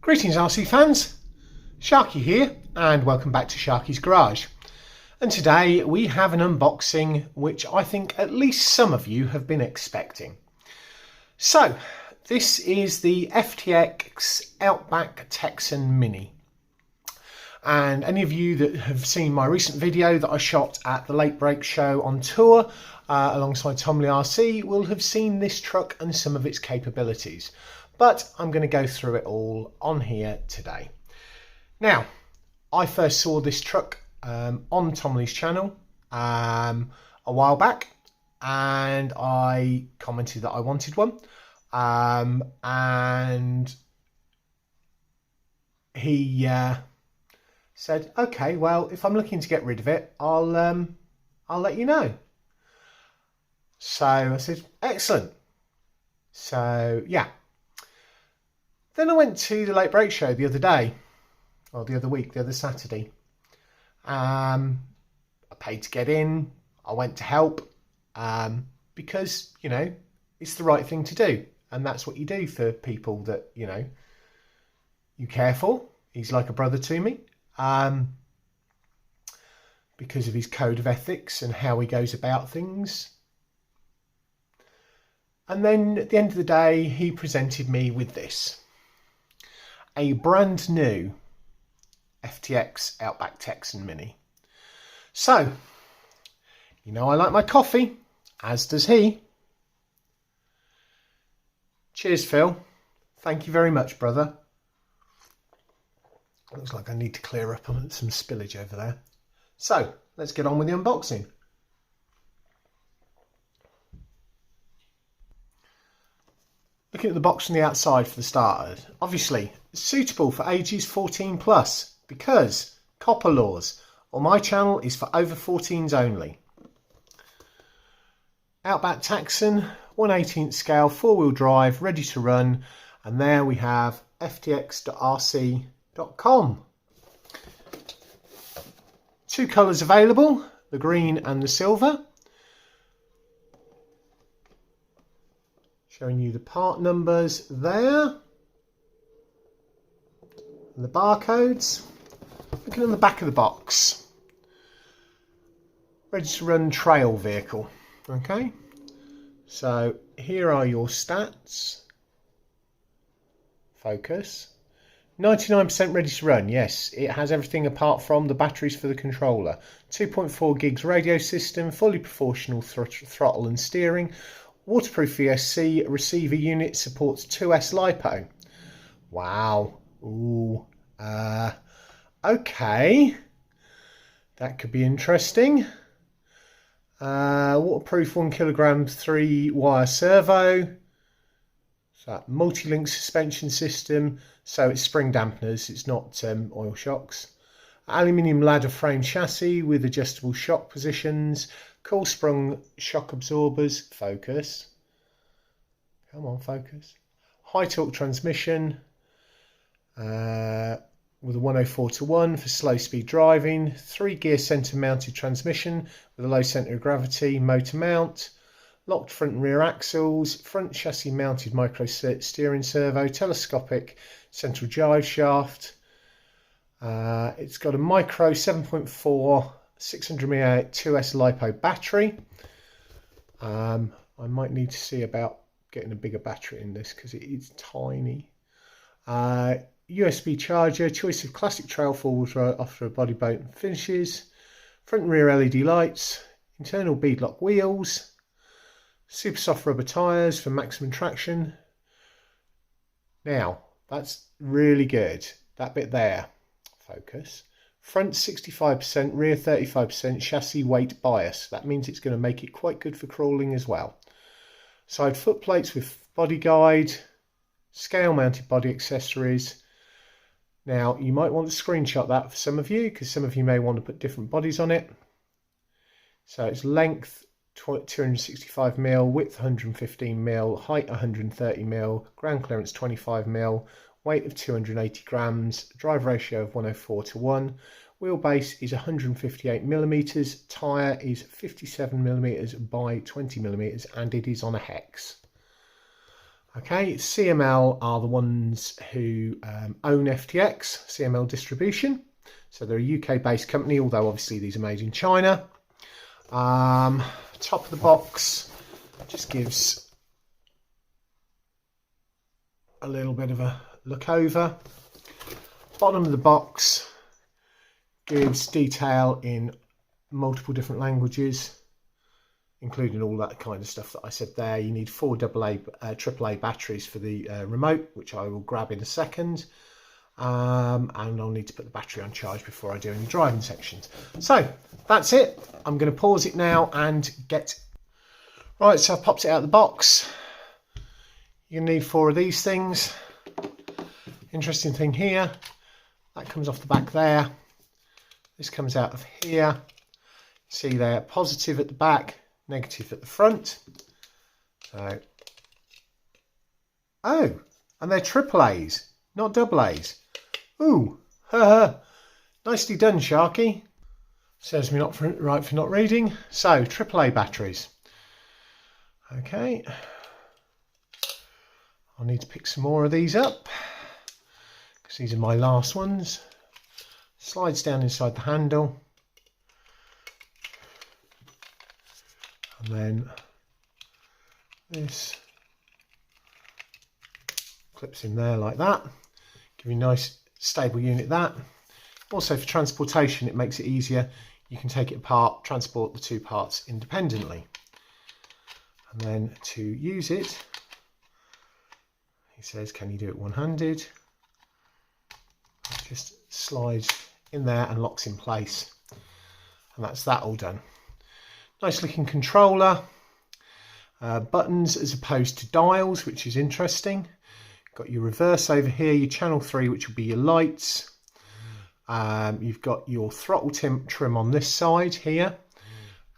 Greetings RC fans, Sharky here and welcome back to Sharky's Garage. And today we have an unboxing which I think at least some of you have been expecting. So this is the FTX Outback Texan Mini. And any of you that have seen my recent video that I shot at the Late Break show on tour alongside TomleyRC will have seen this truck and some of its capabilities. But I'm going to go through it all on here today. Now, I first saw this truck on Tomley's channel a while back, and I commented that I wanted one, and he said, "Okay, well, if I'm looking to get rid of it, I'll let you know." So I said, "Excellent." So yeah. Then I went to the Late Break show the other day, or the other week, the other Saturday. I paid to get in. I went to help because, you know, it's the right thing to do. And that's what you do for people that, you know, you care for. He's like a brother to me because of his code of ethics and how he goes about things. And then at the end of the day, he presented me with this. A brand new FTX Outback Texan Mini. So, you know I like my coffee, as does he. Cheers, Phil. Thank you very much, brother. Looks like I need to clear up some spillage over there. So, let's get on with the unboxing. Looking at the box on the outside for the starters, obviously suitable for ages 14 plus because copper laws, or my channel is for over 14s only. Outback Texan, 1/18 scale, 4-wheel drive, ready to run, and there we have ftx.rc.com. Two colours available, the green and the silver. Showing you the part numbers there. And the barcodes. Looking on the back of the box. Ready to run trail vehicle. Okay. So here are your stats. Focus. 99% ready to run. Yes, it has everything apart from the batteries for the controller. 2.4 gigs radio system, fully proportional throttle and steering. Waterproof VSC receiver unit, supports 2S Lipo. Wow. Ooh. Okay. That could be interesting. Waterproof 1 kilogram 3-wire servo. So multi-link suspension system. So it's spring dampeners. It's not oil shocks. Aluminium ladder frame chassis with adjustable shock positions. Coil sprung shock absorbers. Focus. Come on, focus. High torque transmission with a 104/1 for slow speed driving. 3-gear centre mounted transmission with a low centre of gravity. Motor mount. Locked front and rear axles. Front chassis mounted micro steering servo. Telescopic central drive shaft. It's got a micro 7.4 600 mAh 2S Lipo battery. I might need to see about getting a bigger battery in this because it is tiny. USB charger, choice of classic trail forward off-road body boat finishes. Front and rear LED lights. Internal beadlock wheels. Super soft rubber tyres for maximum traction. Now, that's really good. That bit there. Focus. Front 65%, rear 35% chassis weight bias. That means it's going to make it quite good for crawling as well. Side foot plates with body guide, scale mounted body accessories. Now you might want to screenshot that for some of you because some of you may want to put different bodies on it. So it's length 265mm, width 115mm, height 130mm, ground clearance 25mm, weight of 280 grams, drive ratio of 104/1, wheelbase is 158mm, tyre is 57mm by 20mm, and it is on a hex. Okay, CML are the ones who own FTX, CML Distribution. So they're a UK-based company, although obviously these are made in China. Top of the box just gives a little bit of a look over. Bottom of the box gives detail in multiple different languages, including all that kind of stuff that I said there. You need 4 AAA batteries for the remote, which I will grab in a second. And I'll need to put the battery on charge before I do any driving sections. So that's it. I'm going to pause it now and get... Right, so I've popped it out of the box. You need 4 of these things. Interesting thing here, that comes off the back there. This comes out of here. See there, positive at the back, negative at the front. So, oh, and they're AAAs, not AAs. Ooh, nicely done, Sharky. Serves me not right for not reading. So, AAA batteries. Okay, I'll need to pick some more of these up because these are my last ones. Slides down inside the handle. And then this clips in there like that. Give you a nice stable unit that. Also for transportation it makes it easier. You can take it apart, transport the 2 parts independently. And then to use it, he says, can you do it one-handed? It just slides in there and locks in place. And that's that all done. Nice looking controller, buttons as opposed to dials, which is interesting. Got your reverse over here, your channel 3, which will be your lights. You've got your throttle trim on this side here,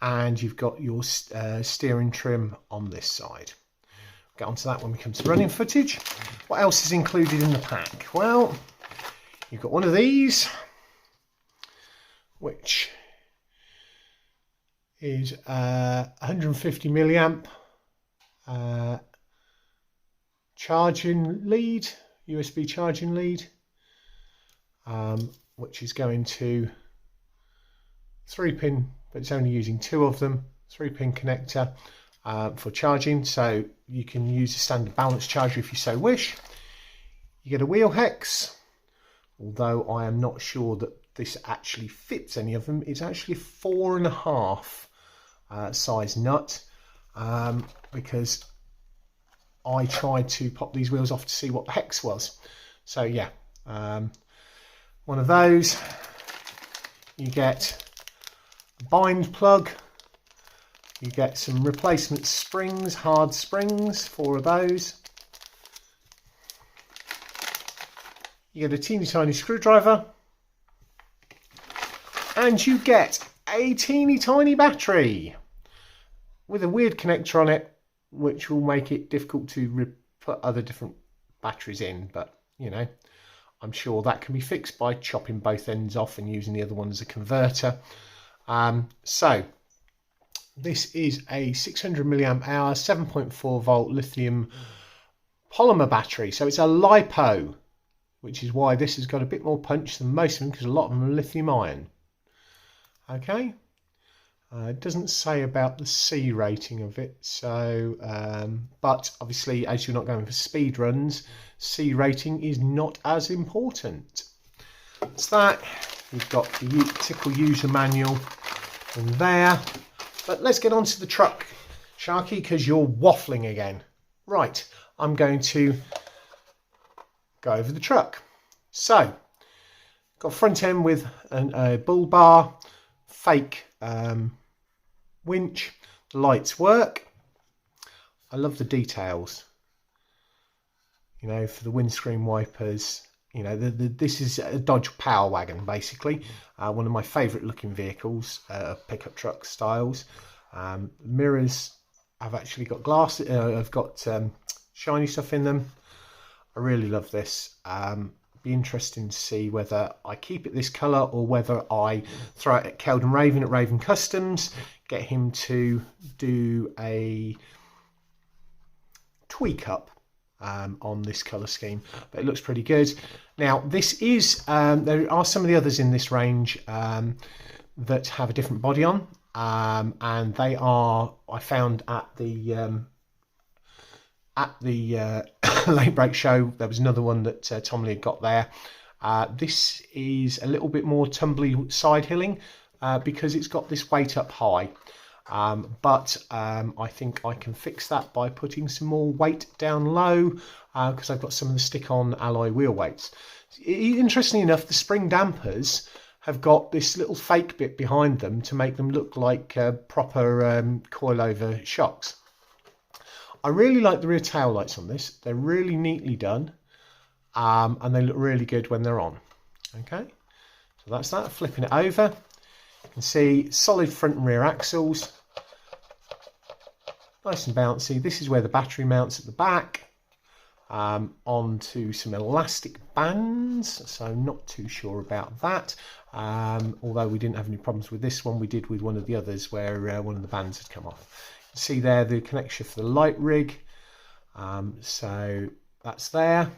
and you've got your steering trim on this side. We'll get onto that when we come to running footage. What else is included in the pack? Well, you've got one of these, which is 150 milliamp charging lead, USB charging lead, which is going to 3-pin, but it's only using 2 of them, 3-pin connector for charging, so you can use a standard balance charger if you so wish. You get a wheel hex, although I am not sure that this actually fits any of them. It's actually a 4.5 size nut, because I tried to pop these wheels off to see what the hex was. So yeah, one of those. You get a bind plug, you get some replacement springs, hard springs, 4 of those. You get a teeny tiny screwdriver, and you get a teeny tiny battery with a weird connector on it, which will make it difficult to put other different batteries in, but you know, I'm sure that can be fixed by chopping both ends off and using the other one as a converter. So this is a 600 milliamp hour 7.4 volt lithium polymer battery, so it's a Lipo, which is why this has got a bit more punch than most of them, because a lot of them are lithium ion. Okay, it doesn't say about the C rating of it, so but obviously as you're not going for speed runs, C rating is not as important. That's that. You've got the typical user manual in there, but let's get on to the truck, Sharky, because you're waffling again. Right, I'm going to go over the truck. So got front end with a bull bar, fake winch. The lights work. I love the details, you know, for the windscreen wipers. You know, this is a Dodge Power Wagon, basically, one of my favourite looking vehicles, pickup truck styles. Mirrors, I've actually got glass, I've got shiny stuff in them. I really love this. Be interesting to see whether I keep it this colour or whether I throw it at Keldon Raven at Raven Customs, get him to do a tweak up on this colour scheme, but it looks pretty good. Now this is, there are some of the others in this range that have a different body on, and they are, I found at the late break show, there was another one that Tomley had got there. This is a little bit more tumbly side hilling because it's got this weight up high. But I think I can fix that by putting some more weight down low because I've got some of the stick-on alloy wheel weights. Interestingly enough, the spring dampers have got this little fake bit behind them to make them look like proper coilover shocks. I really like the rear tail lights on this. They're really neatly done and they look really good when they're on. Okay, so that's that. Flipping it over, you can see solid front and rear axles. Nice and bouncy. This is where the battery mounts at the back, onto some elastic bands, so not too sure about that, although we didn't have any problems with this one. We did with one of the others where one of the bands had come off. You can see there the connection for the light rig, so that's there.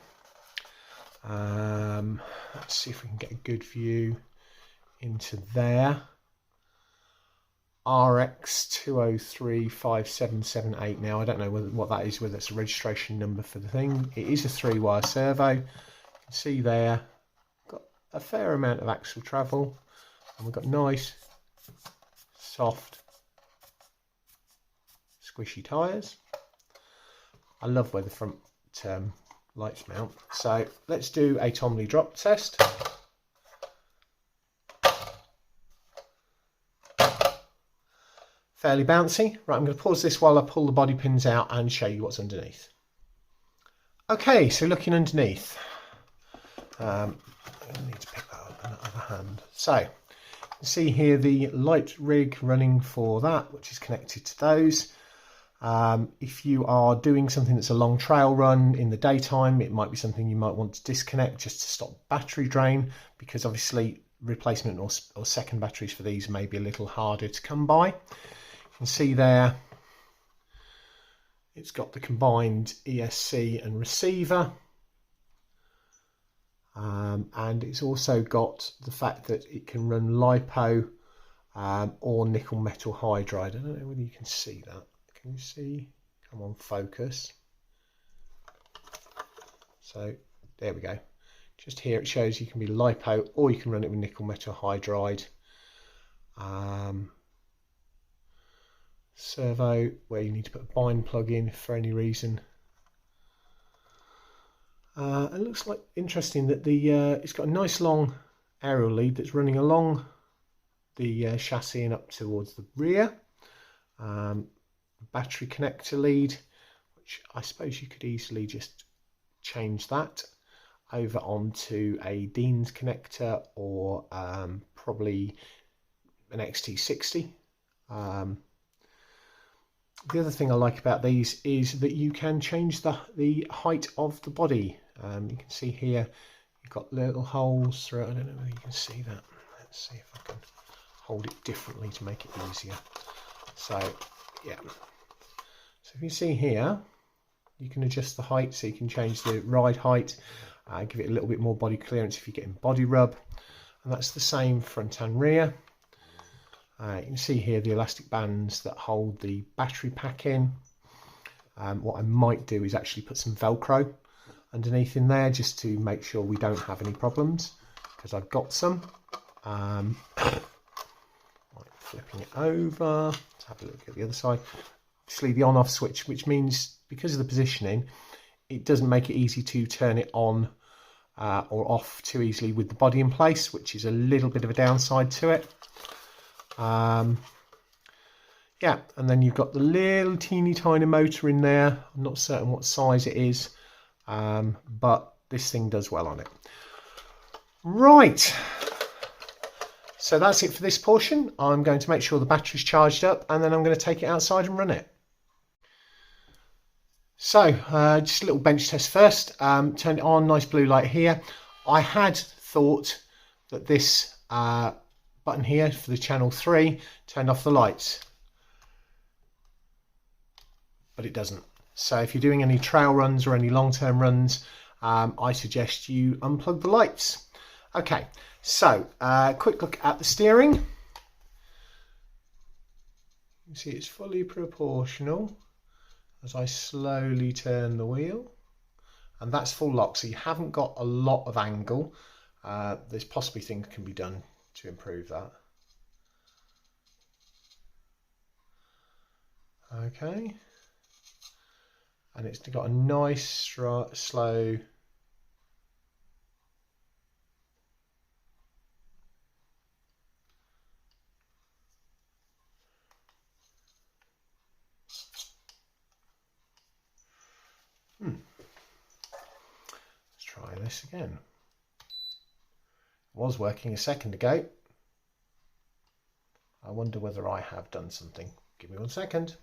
Let's see if we can get a good view into there. RX2035778. Now I don't know what that is, whether it's a registration number for the thing. It is a 3-wire servo. You can see there, got a fair amount of axle travel, and we've got nice, soft, squishy tyres. I love where the front lights mount. So let's do a Tomley drop test. Fairly bouncy. Right, I'm going to pause this while I pull the body pins out and show you what's underneath. Okay, so looking underneath, I need to pick that up in the other hand. So you can see here the light rig running for that, which is connected to those. If you are doing something that's a long trail run in the daytime, it might be something you might want to disconnect just to stop battery drain, because obviously replacement or second batteries for these may be a little harder to come by. You can see there it's got the combined ESC and receiver, and it's also got the fact that it can run Lipo or nickel metal hydride. I don't know whether you can see that. Can you see? Come on, focus. So there we go. Just here it shows you can be Lipo or you can run it with nickel metal hydride. Servo, where you need to put a bind plug in for any reason. It looks like interesting that the it's got a nice long aerial lead that's running along the chassis and up towards the rear. Battery connector lead, which I suppose you could easily just change that over onto a Dean's connector or probably an XT60. The other thing I like about these is that you can change the height of the body. You can see here you've got little holes through it. I don't know whether you can see that. Let's see if I can hold it differently to make it easier. So yeah, so if you see here, you can adjust the height, so you can change the ride height, give it a little bit more body clearance if you're getting body rub, and that's the same front and rear. You can see here the elastic bands that hold the battery pack in. What I might do is actually put some Velcro underneath in there just to make sure we don't have any problems, because I've got some. Flipping it over, let's have a look at the other side. Obviously the on-off switch, which means because of the positioning, it doesn't make it easy to turn it on or off too easily with the body in place, which is a little bit of a downside to it. Yeah, and then you've got the little teeny tiny motor in there. I'm not certain what size it is, but this thing does well on it. Right, so that's it for this portion. I'm going to make sure the battery's charged up, and then I'm going to take it outside and run it. So just a little bench test first. Turn it on, nice blue light here. I had thought that this button here for the channel 3 turned off the lights, but it doesn't. So if you're doing any trail runs or any long-term runs, I suggest you unplug the lights. Okay, so quick look at the steering. You see it's fully proportional as I slowly turn the wheel, and that's full lock, so you haven't got a lot of angle. There's possibly things can be done to improve that. Okay, and it's got a nice slow let's try this again. It was working a second ago. I wonder whether I have done something. Give me 1 second.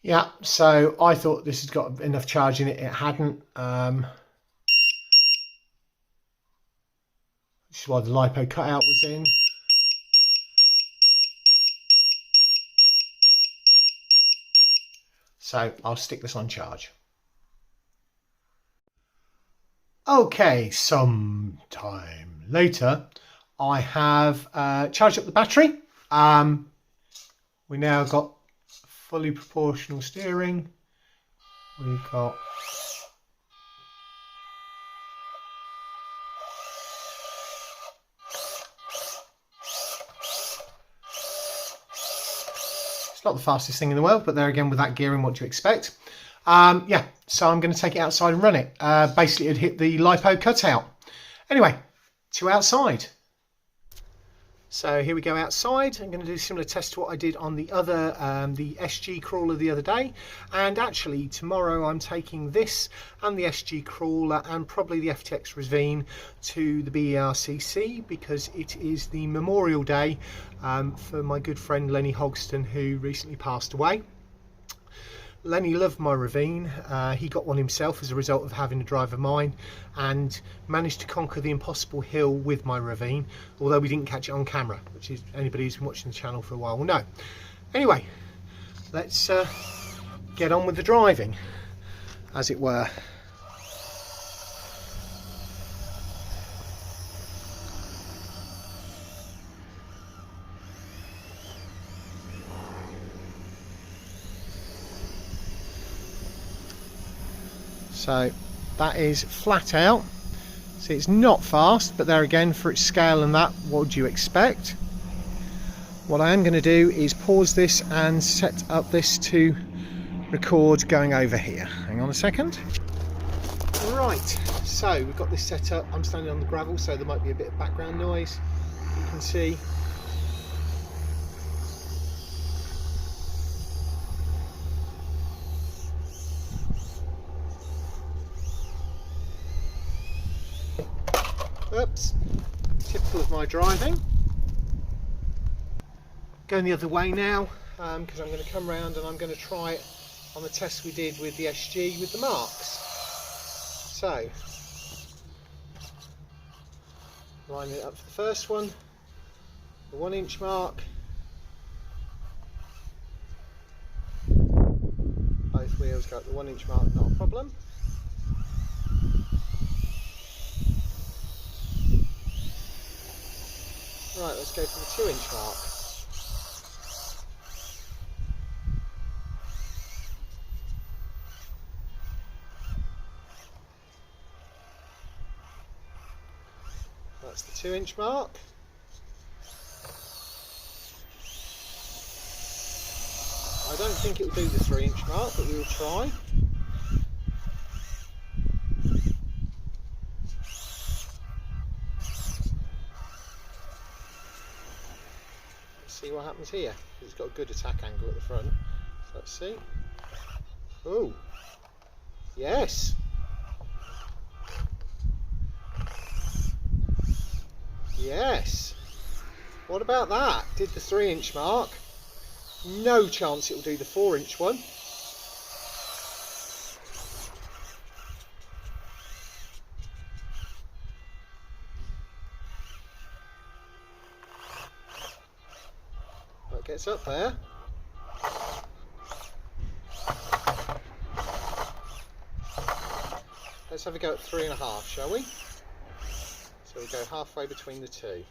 Yeah, so I thought this has got enough charge in it. It hadn't. This is why the Lipo cutout was in. So I'll stick this on charge. Okay, some time later, I have charged up the battery. We now got fully proportional steering. We've got it's not the fastest thing in the world, but there again, with that gearing, what do you expect? Yeah, so I'm going to take it outside and run it. Basically, it'd hit the Lipo cutout. Anyway, to outside. So here we go outside. I'm going to do a similar test to what I did on the other, the SG crawler the other day. And actually tomorrow I'm taking this and the SG crawler and probably the FTX Ravine to the BERCC because it is the Memorial Day for my good friend Lenny Hogston, who recently passed away. Lenny loved my Ravine. He got one himself as a result of having a drive of mine and managed to conquer the impossible hill with my Ravine, although we didn't catch it on camera, which is anybody who's been watching the channel for a while will know. Anyway, let's get on with the driving, as it were. So that is flat out. See, it's not fast, but there again, for its scale and that, what would you expect? What I am going to do is pause this and set up this to record going over here. Hang on a second. Right, so we've got this set up. I'm standing on the gravel, so there might be a bit of background noise. You can see. Oops, typical of my driving. Going the other way now, because I'm going to come round and I'm going to try it on the test we did with the SG with the marks. So, lining it up for the first one, the 1 inch mark. Both wheels go up the 1 inch mark, not a problem. Right, let's go for the 2 inch mark. That's the 2 inch mark. I don't think it will do the 3 inch mark, but we will try. See what happens here. It's got a good attack angle at the front. So let's see. Oh, yes. Yes. What about that? Did the 3 inch mark. No chance it will do the 4 inch one. Gets up there. Let's have a go at 3.5, shall we? So we'll go halfway between the two.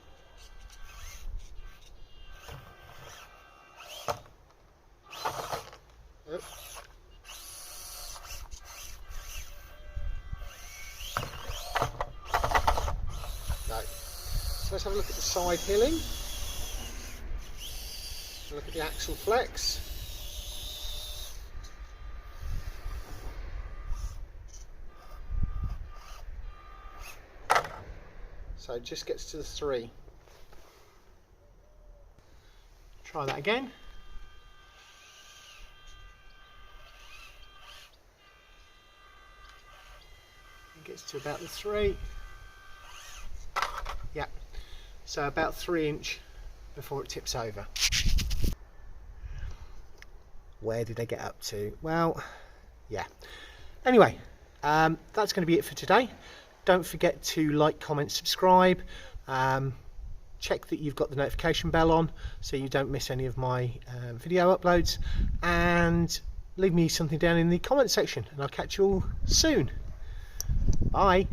Oop. No. So let's have a look at the side hilling. Look at the axle flex. So it just gets to the 3. Try that again. It gets to about the 3. Yeah, so about 3 inch before it tips over. Where did I get up to? Well, yeah. Anyway, that's going to be it for today. Don't forget to like, comment, subscribe. Check that you've got the notification bell on so you don't miss any of my video uploads. And leave me something down in the comment section and I'll catch you all soon. Bye.